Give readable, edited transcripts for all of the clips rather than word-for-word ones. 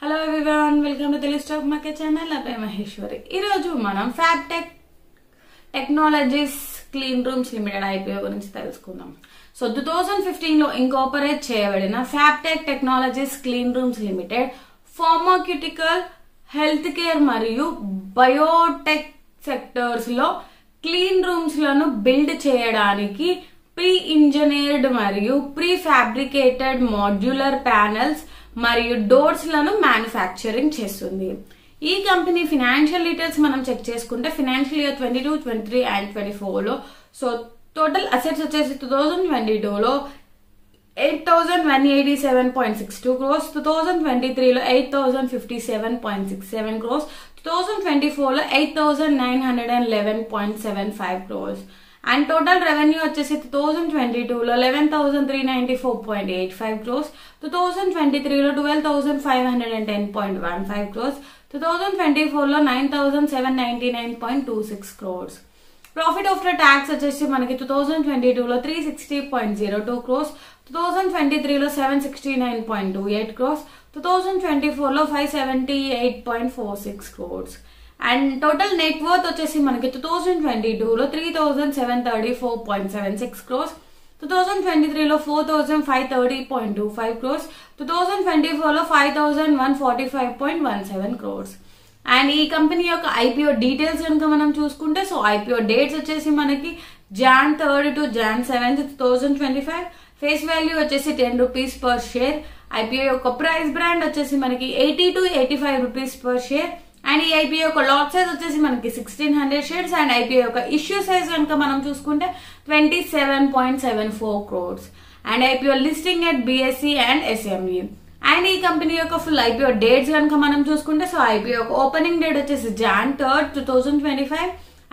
Hello everyone, welcome to Telugu stock market channel. నా పేరు మహేశ్వరి. ఈరోజు మనం Fabtech technologies clean rooms limited IPO గురించి తెలుసుకుందాం. సో 2015లో ఇంకాపరేట్ చేయబడిన Fabtech technologies clean rooms limited pharmaceutical, health care మరియు బయోటెక్ సెక్టర్స్ లో క్లీన్ రూమ్స్ లను బిల్డ్ చేయడానికి ప్రీ ఇంజనీర్డ్ మరియు ప్రీ ఫ్యాబ్రికేటెడ్ మాడ్యులర్ ప్యానెల్స్ మరియు డోర్స్ లను మ్యానుఫ్యాక్చరింగ్ చేస్తుంది. ఈ కంపెనీ ఫినాన్షియల్ డీటెయిల్స్ మనం చెక్ చేసుకుంటే ఫినాన్షియల్ ఇయర్ 22, 23 అండ్ 24 లో సో టోటల్ అసెట్స్ వచ్చేసి 2022లో 8,187.62 crores, 2023లో 8,057.67 crores, 2024లో 8,911.75 crores. And total revenue వచ్చేసి 2022లో 11,394.85 crores, 2023లో 12,510.15 crores, 2024లో 9,799.26 crores. Profit after tax వచ్చేసి మనకి 2022లో 360.02 crores, 2023లో 769.28 crores, 2024లో 578.46 crores. And total net worth వచ్చేసి మనకి 2022లో 3,734.76 crores, 2023లో 4,530.25 crores, 2024లో 5,145.17 crores. అండ్ ఈ కంపెనీ యొక్క ఐపీఓ డీటెయిల్స్ కనుక మనం చూసుకుంటే సో ఐపీఓ డేట్స్ వచ్చేసి మనకి Jan 3rd to Jan 7th 2025. Face value వచ్చేసి 10 rupees per share. ఐపీఓ యొక్క ప్రైస్ బ్రాండ్ వచ్చేసి మనకి 80 to 85 rupees per share. And ఈ ఐపీఓ యొక్క లాట్ సైజ్ వచ్చేసి మనకి 1600 షేర్స్. అండ్ ఐపీఓ యొక్క ఇష్యూ సైజ్ కనుక మనం చూసుకుంటే 27.74 crores. And IPO listing at BSE and SME. And ఈ కంపెనీ యొక్క ఫుల్ ఐపీఓ డేట్స్ కనుక మనం చూసుకుంటే సో ఐపీఓ యొక్క ఓపెనింగ్ డేట్ వచ్చేసి Jan 3rd 2025,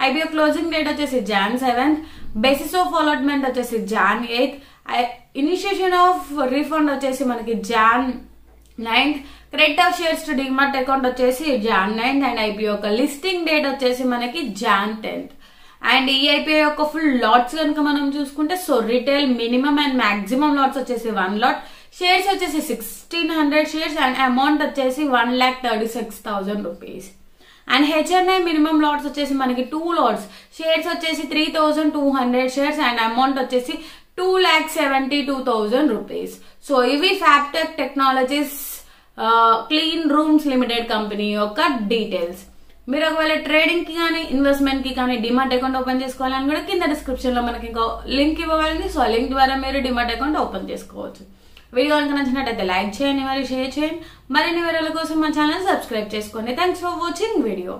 IPO closing date వచ్చేసి Jan 7th, basis of allotment వచ్చేసి Jan 8th, initiation of refund వచ్చేసి మనకి Jan 9th, credit of shares to demat account వచ్చేసి Jan 9th, అండ్ ఐపీఓ యొక్క listing date వచ్చేసి మనకి Jan 10th. And ఈ IPO యొక్క ఫుల్ లాట్స్ కనుక మనం చూసుకుంటే so retail minimum and maximum LADS వచ్చేసి 1 lot, షేర్స్ వచ్చేసి 1600 షేర్స్ అండ్ అమౌంట్ వచ్చేసి 1,36,000 rupees. And HNI minimum LADS వచ్చేసి మనకి 2 lots, షేర్స్ వచ్చేసి 3,200 షేర్స్ అండ్ అమౌంట్ వచ్చేసి 2,72,000 rupees. సో ఇవి Fabtech technologies clean rooms limited company యొక్క డీటెయిల్స్. మీరు ఒకవేళ ట్రేడింగ్ కి కానీ ఇన్వెస్ట్మెంట్ కి కానీ డిమాట్ అకౌంట్ ఓపెన్ చేసుకోవాలని కూడా కింద డిస్క్రిప్షన్ లో మనకి ఇంకో లింక్ ఇవ్వగలిగింది. సో ఆ లింక్ ద్వారా మీరు డిమాట్ అకౌంట్ ఓపెన్ చేసుకోవచ్చు. వీడియో కనుక నచ్చినట్టయితే లైక్ చేయండి, మరి షేర్ చేయండి. మరిన్ని వీడియోల కోసం మా ఛానల్ సబ్స్క్రైబ్ చేసుకోండి. Thanks for watching video.